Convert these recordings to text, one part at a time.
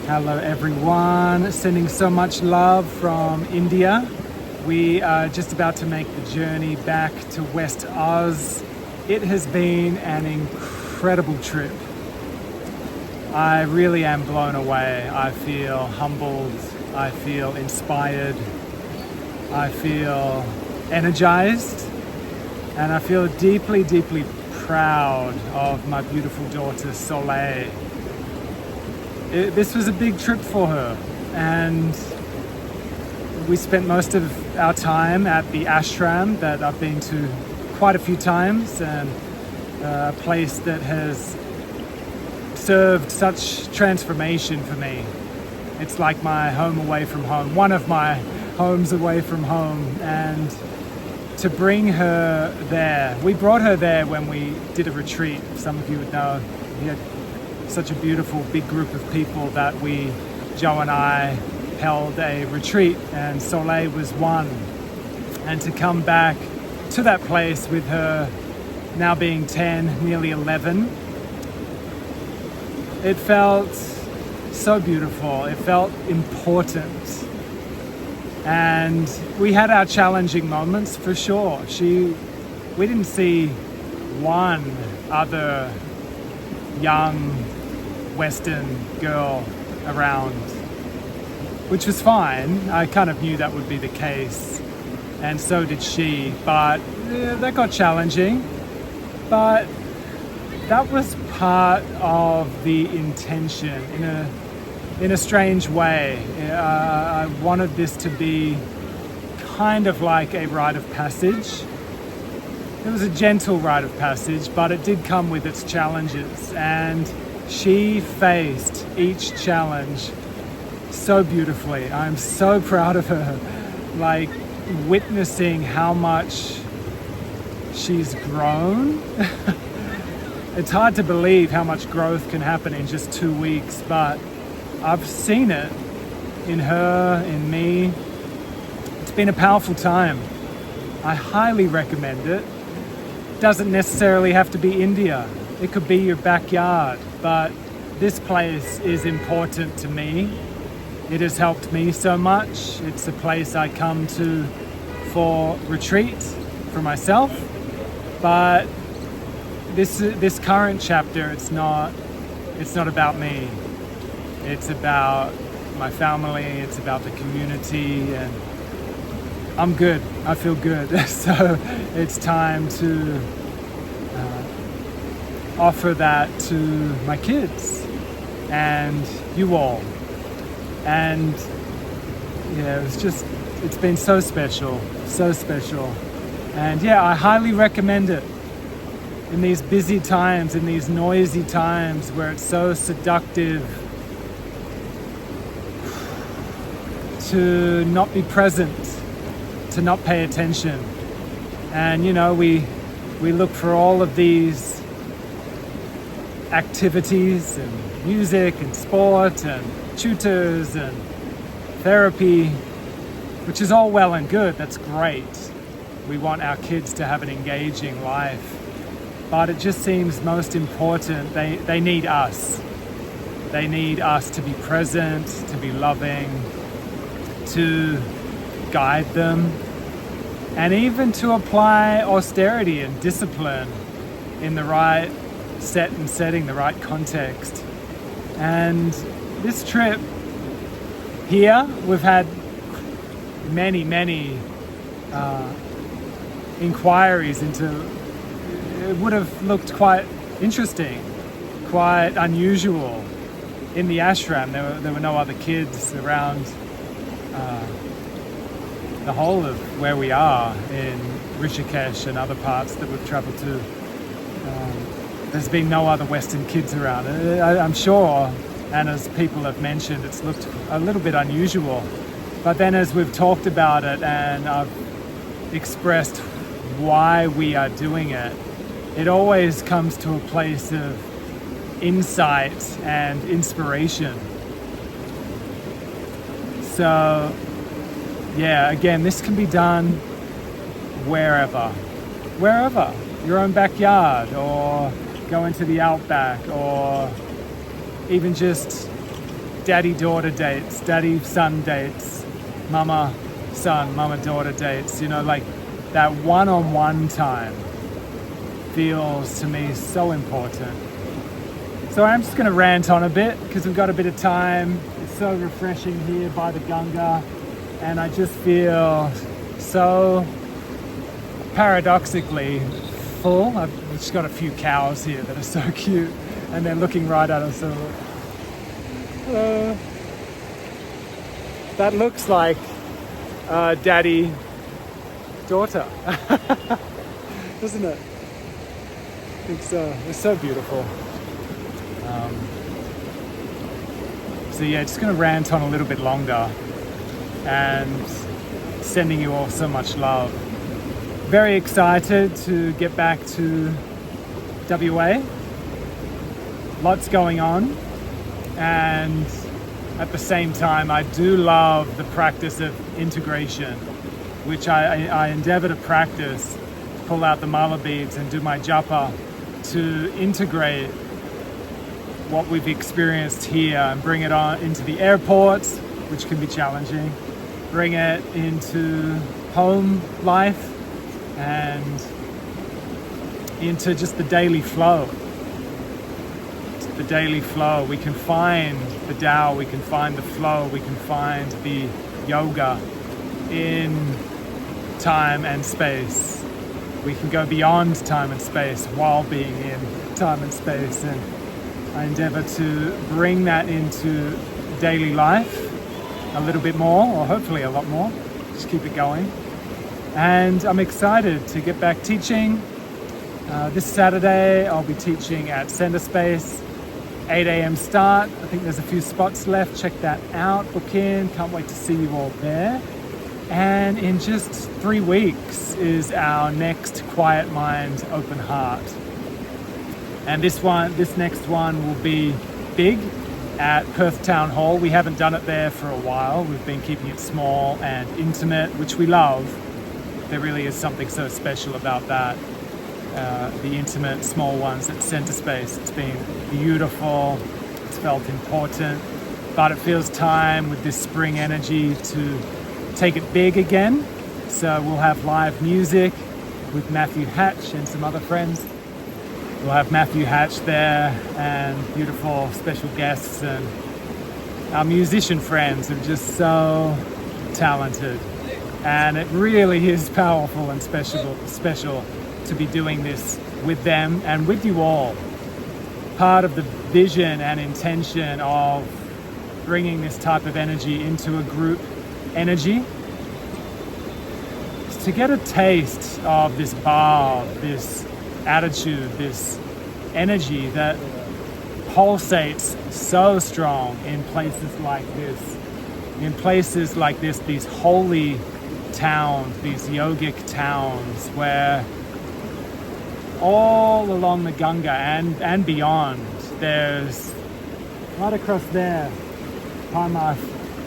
Hello everyone, sending so much love from India. We are just about to make the journey back to West Oz. It has been an incredible trip. I really am blown away. I feel humbled, I feel inspired, I feel energized, and I feel deeply, deeply proud of my beautiful daughter Soleil. This was a big trip for her, and we spent most of our time at the ashram that I've been to quite a few times, and a place that has served such transformation for me. It's like my home away from home, one of my homes away from home, and to bring her there. We brought her there when we did a retreat. Some of you would know we had such a beautiful big group of people that Joe and I held a retreat, and Soleil was one. And to come back to that place with her now being 10, nearly 11, it felt so beautiful. It felt important. And we had our challenging moments for sure. We didn't see one other young Western girl around, which was fine. I kind of knew that would be the case, and so did she, but that got challenging. But that was part of the intention in a strange way. I wanted this to be kind of like a rite of passage. It was a gentle rite of passage, but it did come with its challenges, and she faced each challenge so beautifully. I'm so proud of her, like witnessing how much she's grown. It's hard to believe how much growth can happen in just 2 weeks, but I've seen it in her, in me. It's been a powerful time. I highly recommend it. Doesn't necessarily have to be India. It could be your backyard, but this place is important to me. It has helped me so much. It's a place I come to for retreat for myself, but this current chapter, it's not about me. It's about my family, it's about the community, and I'm good. I feel good. So it's time to offer that to my kids and you all. And yeah, it's been so special, so special. And yeah, I highly recommend it in these busy times, in these noisy times where it's so seductive to not be present, to not pay attention. And you know, we look for all of these activities and music and sport and tutors and therapy, which is all well and good. That's great. We want our kids to have an engaging life, but it just seems most important, they need us. They need us to be present, to be loving, to guide them, and even to apply austerity and discipline in the right set and setting, the right context. And this trip here, we've had many inquiries into, it would have looked quite interesting, quite unusual in the ashram. There were no other kids around the whole of where we are in Rishikesh and other parts that we've traveled to. There's been no other Western kids around. I'm sure, and as people have mentioned, it's looked a little bit unusual. But then as we've talked about it and I've expressed why we are doing it, it always comes to a place of insight and inspiration. So, yeah, again, this can be done wherever. Your own backyard, or go into the outback, or even just daddy-daughter dates, daddy-son dates, mama-son, mama-daughter dates, you know, like that one-on-one time feels to me so important. So I'm just going to rant on a bit because we've got a bit of time. It's so refreshing here by the Ganga, and I just feel so paradoxically full. I've just got a few cows here that are so cute, and they're looking right at us. So, that looks like daddy daughter, doesn't it? I think so. It's so beautiful. So yeah, just going to rant on a little bit longer and sending you all so much love. Very excited to get back to WA. Lots going on, and at the same time I do love the practice of integration, which I endeavor to practice, pull out the mala beads and do my japa to integrate what we've experienced here and bring it on into the airports, which can be challenging, bring it into home life and into just the daily flow. The daily flow. We can find the Tao, we can find the flow, we can find the yoga in time and space. We can go beyond time and space while being in time and space, and I endeavor to bring that into daily life a little bit more, or hopefully a lot more. Just keep it going. And I'm excited to get back teaching. This Saturday I'll be teaching at Center Space, 8 a.m. start. I think there's a few spots left. Check that out, book in. Can't wait to see you all there. And in just 3 weeks is our next Quiet Mind Open Heart. And this next one will be big at Perth Town Hall. We haven't done it there for a while. We've been keeping it small and intimate, which we love. There really is something so special about that. The intimate, small ones at Center Space. It's been beautiful. It's felt important. But it feels time with this spring energy to take it big again. So we'll have live music with Matthew Hatch and some other friends. We'll have Matthew Hatch there and beautiful special guests, and our musician friends are just so talented. And it really is powerful and special to be doing this with them and with you all. Part of the vision and intention of bringing this type of energy into a group energy is to get a taste of this bhav, this attitude, this energy that pulsates so strong in places like this. In places like this, these holy towns, these yogic towns, where all along the Ganga and beyond, there's right across there, Parmath,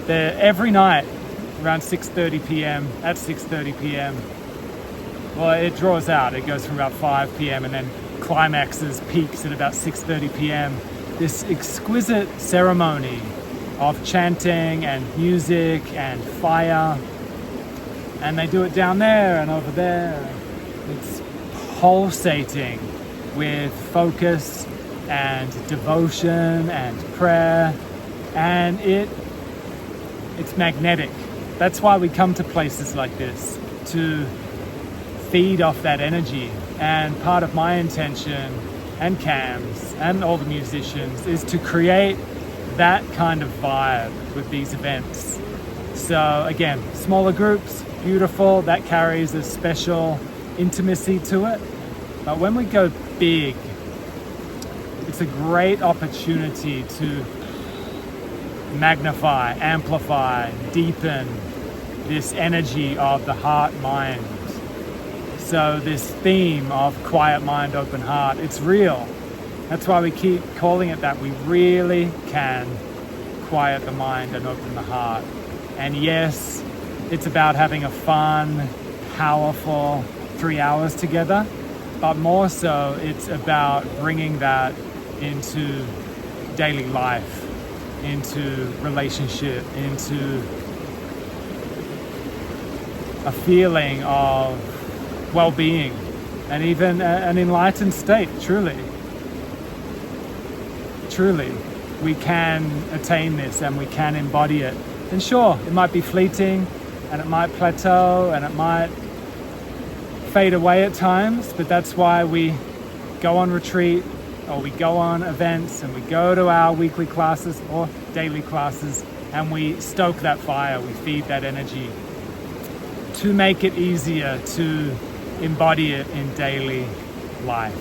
there every night around 6:30 p.m. At 6:30 p.m. Well, it draws out. It goes from about 5 p.m. and then climaxes, peaks at about 6:30 p.m. This exquisite ceremony of chanting and music and fire. And they do it down there and over there. It's pulsating with focus and devotion and prayer. And it's magnetic. That's why we come to places like this, to feed off that energy. And part of my intention, and Cam's and all the musicians, is to create that kind of vibe with these events. So again, smaller groups, beautiful, that carries a special intimacy to it. But when we go big, it's a great opportunity to magnify, amplify, deepen this energy of the heart-mind. So this theme of quiet mind, open heart, it's real. That's why we keep calling it that. We really can quiet the mind and open the heart. And yes, it's about having a fun, powerful 3 hours together, but more so it's about bringing that into daily life. into relationship, into a feeling of well-being, and even an enlightened state. Truly we can attain this and we can embody it. And sure, it might be fleeting and it might plateau and it might fade away at times, but that's why we go on retreat, or we go on events, and we go to our weekly classes or daily classes, and we stoke that fire, we feed that energy to make it easier to embody it in daily life.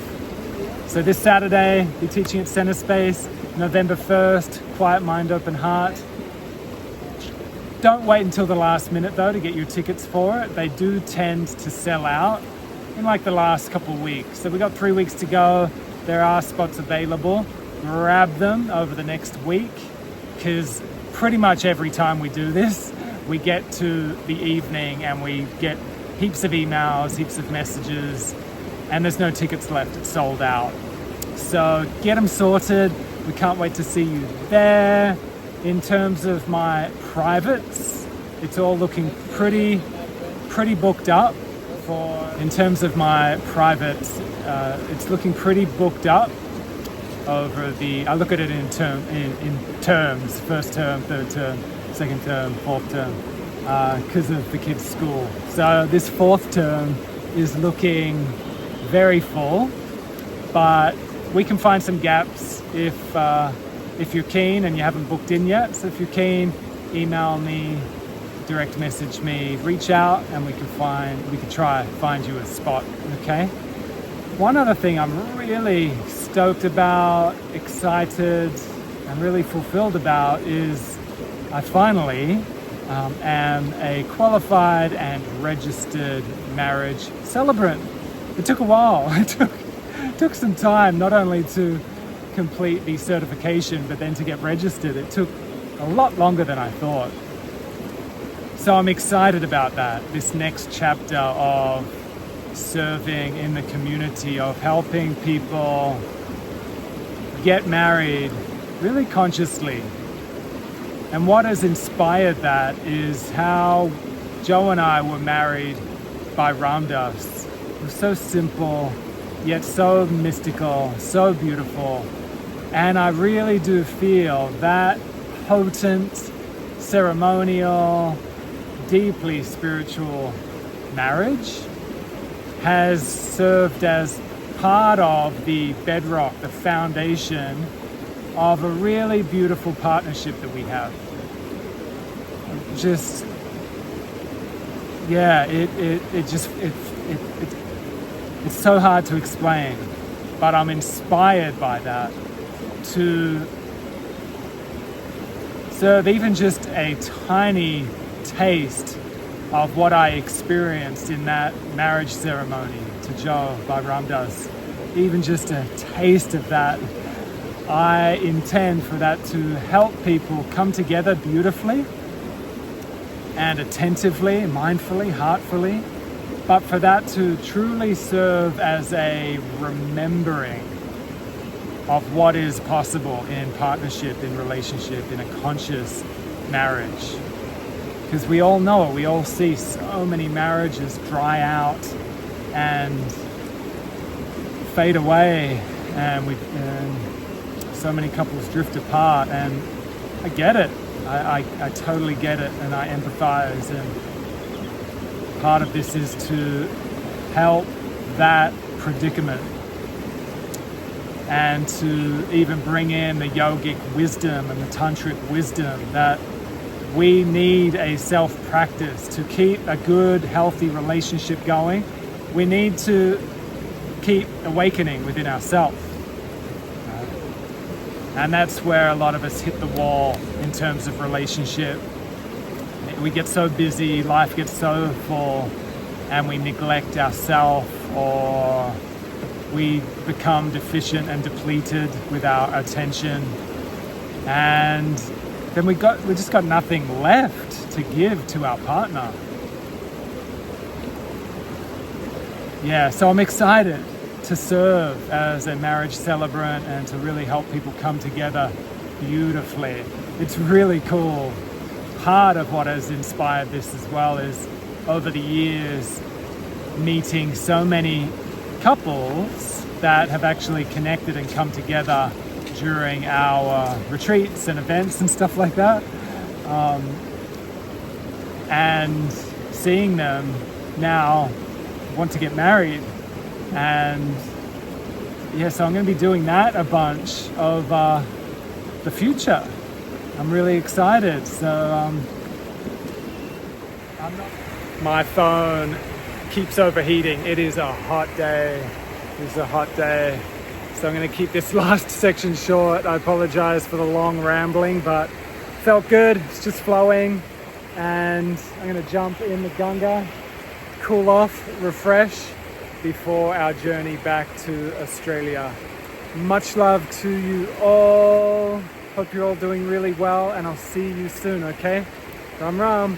So this Saturday, I'll be teaching at Center Space, November 1st, Quiet Mind, Open Heart. Don't wait until the last minute though to get your tickets for it. They do tend to sell out in like the last couple of weeks. So we got 3 weeks to go. There are spots available. Grab them over the next week, because pretty much every time we do this, we get to the evening and we get heaps of emails, heaps of messages, and there's no tickets left. It's sold out. So get them sorted. We can't wait to see you there. In terms of my privates, it's all looking pretty booked up. In terms of my privates, it's looking pretty booked up over I look at it in terms, first term, third term, second term, fourth term, because of the kids' school. So this fourth term is looking very full, but we can find some gaps if you're keen and you haven't booked in yet. So if you're keen, email me, direct message me, reach out, and we can try find you a spot. Okay. One other thing I'm really stoked about, excited, and really fulfilled about is I finally am a qualified and registered marriage celebrant. It took a while. It took some time, not only to complete the certification, but then to get registered. It took a lot longer than I thought. So I'm excited about that, this next chapter of serving in the community, of helping people get married really consciously. And what has inspired that is how Joe and I were married by Ram Dass. It was so simple, yet so mystical, so beautiful. And I really do feel that potent, ceremonial, deeply spiritual marriage has served as part of the bedrock, the foundation of a really beautiful partnership that we have. Just, yeah, it's so hard to explain, but I'm inspired by that to serve even just a tiny taste of what I experienced in that marriage ceremony to Joe by Ram Dass. Even just a taste of that. I intend for that to help people come together beautifully and attentively, mindfully, heartfully, but for that to truly serve as a remembering of what is possible in partnership, in relationship, in a conscious marriage. Because we all know it, we all see so many marriages dry out and fade away, and so many couples drift apart, and I get it. I totally get it, and I empathize, and part of this is to help that predicament and to even bring in the yogic wisdom and the tantric wisdom that we need a self-practice to keep a good, healthy relationship going. We need to keep awakening within ourselves. And that's where a lot of us hit the wall in terms of relationship. We get so busy, life gets so full, and we neglect ourselves, or we become deficient and depleted with our attention. And then we just got nothing left to give to our partner. Yeah, so I'm excited to serve as a marriage celebrant and to really help people come together beautifully it's really cool. Part of what has inspired this as well is over the years meeting so many couples that have actually connected and come together during our retreats and events and stuff like that. And seeing them now want to get married. And yeah, so I'm going to be doing that a bunch of the future. I'm really excited. So my phone keeps overheating. It is a hot day. So I'm going to keep this last section short. I apologize for the long rambling, but felt good. It's just flowing. And I'm going to jump in the Ganga, cool off, refresh before our journey back to Australia. Much love to you all. Hope you're all doing really well, and I'll see you soon, okay? Ram Ram.